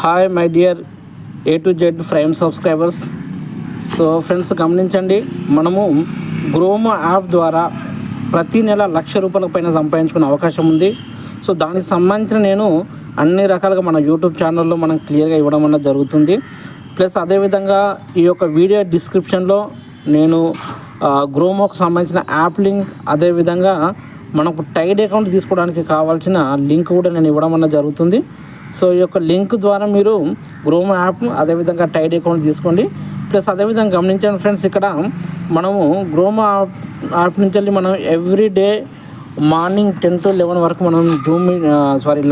Hi my dear A to Z prime subscribers. So friends గమనించండి, మనము Gromor app ద్వారా ప్రతి నెల ₹1,00,000 పైన సంపాదించుకునే అవకాశం ఉంది. సో దానికి సంబంధించిన నేను అన్ని రకాలుగా మన యూట్యూబ్ ఛానల్లో మనం క్లియర్గా ఇవ్వడం అన్నది జరుగుతుంది. ప్లస్ అదేవిధంగా ఈ యొక్క వీడియో డిస్క్రిప్షన్లో నేను గ్రోమోకు సంబంధించిన యాప్ లింక్, అదేవిధంగా మనకు టైడ్ అకౌంట్ తీసుకోవడానికి కావాల్సిన లింక్ కూడా నేను ఇవ్వడం అన్నది జరుగుతుంది. సో ఈ యొక్క లింక్ ద్వారా మీరు గ్రోమో యాప్, అదేవిధంగా టైడ్ అకౌంట్ తీసుకోండి. ప్లస్ అదేవిధంగా గమనించండి ఫ్రెండ్స్, ఇక్కడ మనము గ్రోమో యాప్ నుంచి వెళ్ళి మనం ఎవ్రీడే మార్నింగ్ 10 to 11 వరకు మనం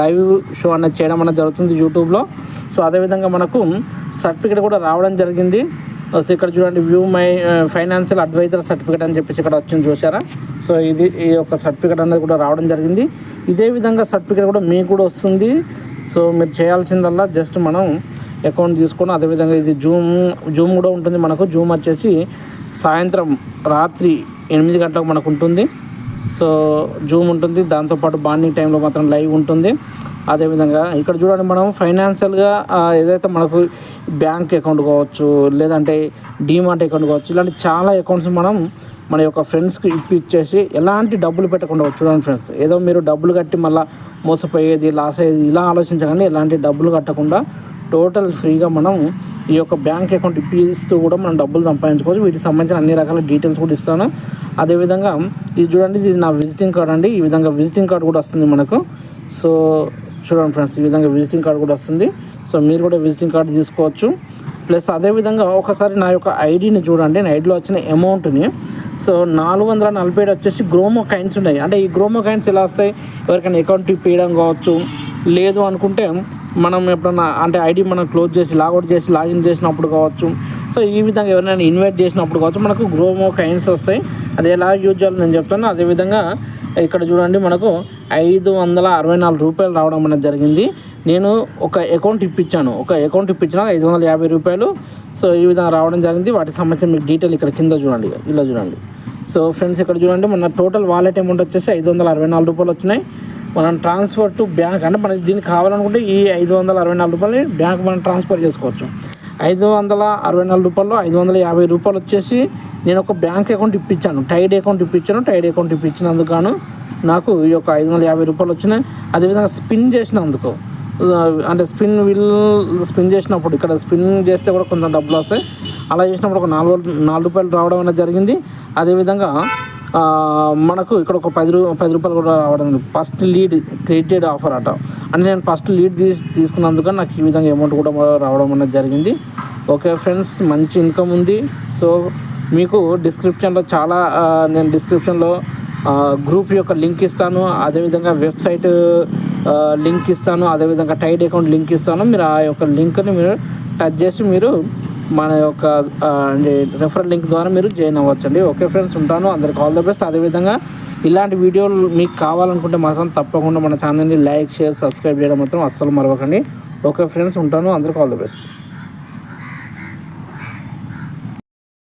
లైవ్ షో అనేది చేయడం అనేది జరుగుతుంది యూట్యూబ్లో. సో అదేవిధంగా మనకు సర్టిఫికేట్ కూడా రావడం జరిగింది. సో ఇక్కడ చూడండి, view my financial advisor certificate అని చెప్పేసి ఇక్కడ వచ్చింది, చూసారా? సో ఈ యొక్క సర్టిఫికేట్ అనేది కూడా రావడం జరిగింది. ఇదే విధంగా సర్టిఫికేట్ కూడా మీకు కూడా వస్తుంది. సో మీరు చేయాల్సిందల్లా జస్ట్ మనం అకౌంట్ తీసుకొని, అదేవిధంగా ఇది జూమ్ కూడా ఉంటుంది. మనకు జూమ్ వచ్చేసి సాయంత్రం రాత్రి 8 గంటలకు మనకు ఉంటుంది. సో జూమ్ ఉంటుంది, దాంతోపాటు మార్నింగ్ టైంలో మాత్రం లైవ్ ఉంటుంది. అదేవిధంగా ఇక్కడ చూడండి, మనం ఫైనాన్షియల్గా ఏదైతే మనకు బ్యాంక్ అకౌంట్ కావచ్చు, లేదంటే డీమార్ట్ అకౌంట్ కావచ్చు, ఇలాంటి చాలా అకౌంట్స్ మనం మన యొక్క ఫ్రెండ్స్కి ఇప్పించేసి ఎలాంటి డబ్బులు పెట్టకుండా, చూడండి ఫ్రెండ్స్, ఏదో మీరు డబ్బులు కట్టి మళ్ళీ మోసపోయేది, లాస్ అయ్యేది ఇలా ఆలోచించకండి. ఎలాంటి డబ్బులు కట్టకుండా టోటల్ ఫ్రీగా మనం ఈ యొక్క బ్యాంక్ అకౌంట్ ఇప్పిస్తూ కూడా మనం డబ్బులు సంపాదించుకోవచ్చు. వీటికి సంబంధించిన అన్ని రకాల డీటెయిల్స్ కూడా ఇస్తాను. అదేవిధంగా ఇది చూడండి, ఇది నా విజిటింగ్ కార్డ్ అండి. ఈ విధంగా విజిటింగ్ కార్డ్ కూడా వస్తుంది మనకు. సో చూడండి ఫ్రెండ్స్, ఈ విధంగా విజిటింగ్ కార్డ్ కూడా వస్తుంది. సో మీరు కూడా విజిటింగ్ కార్డు తీసుకోవచ్చు. ప్లస్ అదేవిధంగా ఒకసారి నా యొక్క ఐడిని చూడండి, నా ఐడిలో వచ్చిన అమౌంట్ని. సో 447 వచ్చేసి గ్రోమో కాయిన్స్ ఉన్నాయి. అంటే ఈ గ్రోమో కాయిన్స్ ఎలా వస్తాయి, ఎవరికైనా అకౌంట్ ఇప్పించడం కావచ్చు, లేదు అనుకుంటే మనం ఎప్పుడన్నా అంటే ఐడి మనం క్లోజ్ చేసి లాగౌట్ చేసి లాగిన్ చేసినప్పుడు కావచ్చు. సో ఈ విధంగా ఎవరైనా ఇన్వైట్ చేసినప్పుడు కావచ్చు మనకు గ్రోమో కాయిన్స్ వస్తాయి. అది ఎలా యూజ్ చేయాలో నేను చెప్తాను. అదేవిధంగా ఇక్కడ చూడండి, మనకు ₹564 రావడం అనేది జరిగింది. నేను ఒక అకౌంట్ ఇప్పించిన ₹550. సో ఈ విధంగా రావడం జరిగింది. వాటికి సంబంధించిన మీకు డీటెయిల్ ఇక్కడ కింద చూడండి, ఇలా చూడండి. సో ఫ్రెండ్స్ ఇక్కడ చూడండి, మన టోటల్ వాలెట్ అమౌంట్ వచ్చేసి ₹564 వచ్చినాయి. మనం ట్రాన్స్ఫర్ టు బ్యాంక్, అంటే మనకి దీనికి కావాలనుకుంటే ఈ ₹564 బ్యాంక్ మనం ట్రాన్స్ఫర్ చేసుకోవచ్చు. ₹564లో ₹550 వచ్చేసి నేను ఒక బ్యాంక్ అకౌంట్ ఇప్పించాను, టైడ్ అకౌంట్ ఇప్పించినందుకు గాను నాకు ఈ యొక్క ₹550 వచ్చినాయి. అదేవిధంగా స్పిన్ చేసినందుకు, అంటే స్పిన్ చేసినప్పుడు ఇక్కడ స్పిన్ చేస్తే కూడా కొంచెం డబ్బులు వస్తాయి. అలా చేసినప్పుడు ఒక ₹4 రావడం అనేది జరిగింది. అదేవిధంగా మనకు ఇక్కడ ఒక ₹10 కూడా రావడం, ఫస్ట్ లీడ్ క్రెడిటెడ్ ఆఫర్ అట. అంటే నేను ఫస్ట్ లీడ్ తీసుకున్నందుకు నాకు ఈ విధంగా అమౌంట్ కూడా రావడం అనేది జరిగింది. ఓకే ఫ్రెండ్స్, మంచి ఇన్కమ్ ఉంది. సో మీకు డిస్క్రిప్షన్లో నేను డిస్క్రిప్షన్లో గ్రూప్ యొక్క లింక్ ఇస్తాను, అదేవిధంగా వెబ్సైట్ లింక్ ఇస్తాను, అదేవిధంగా టైడ్ అకౌంట్ లింక్ ఇస్తాను. మీరు ఆ యొక్క లింక్ని మీరు టచ్ చేసి మీరు మన యొక్క రెఫరల్ లింక్ ద్వారా మీరు జాయిన్ అవ్వచ్చండి. ఓకే ఫ్రెండ్స్, ఉంటాను. అందరికి ఆల్ ద బెస్ట్. అదేవిధంగా ఇలాంటి వీడియోలు మీకు కావాలనుకుంటే మాత్రం తప్పకుండా మన ఛానల్ని లైక్, షేర్, సబ్స్క్రైబ్ చేయడం మాత్రం అస్సలు మరవకండి. ఓకే ఫ్రెండ్స్, ఉంటాను. అందరికి ఆల్ ద బెస్ట్.